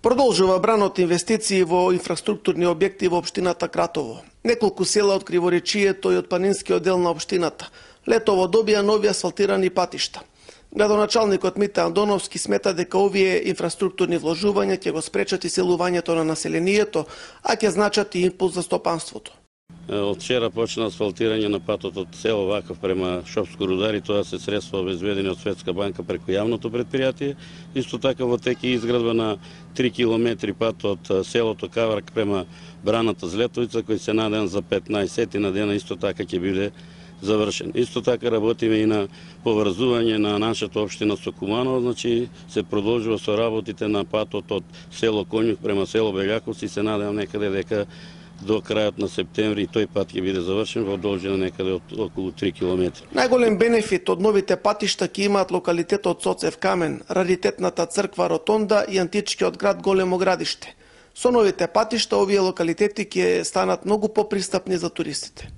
Продолжува бранот инвестиции во инфраструктурни објекти во општината Кратово. Неколку села од Криворечието и од планинскиот дел на општината летово добија нови асфалтирани патишта. Градоначалникот Мите Андоновски смета дека овие инфраструктурни вложувања ќе го спречат иселувањето на населението, а ќе значат и импулс за стопанството. Од вчера почна асфалтирање на патот од село Ваков према Шопско Рудари, тоа се средства обезбедени од Светска банка преку јавното предпријатие. Исто така во тек е изградба на 3 километри пат од селото Каварк према браната Злетовица, кој се надевам за 15 на дена исто така ќе биде завршен. Исто така работиме и на поврзување на нашата општина со Куманово, значи се продолжува со работите на патот од село Конјук према село Белјаковци, се надевам некаде дека до крајот на септември тој пат ќе биде завршен во должина некаде од околу 3 километри. Најголем бенефит од новите патишта ќе имаат локалитетот Соцев камен, раритетната црква Ротонда и античкиот град Големо градиште. Со новите патишта овие локалитети ќе станат многу попристапни за туристите.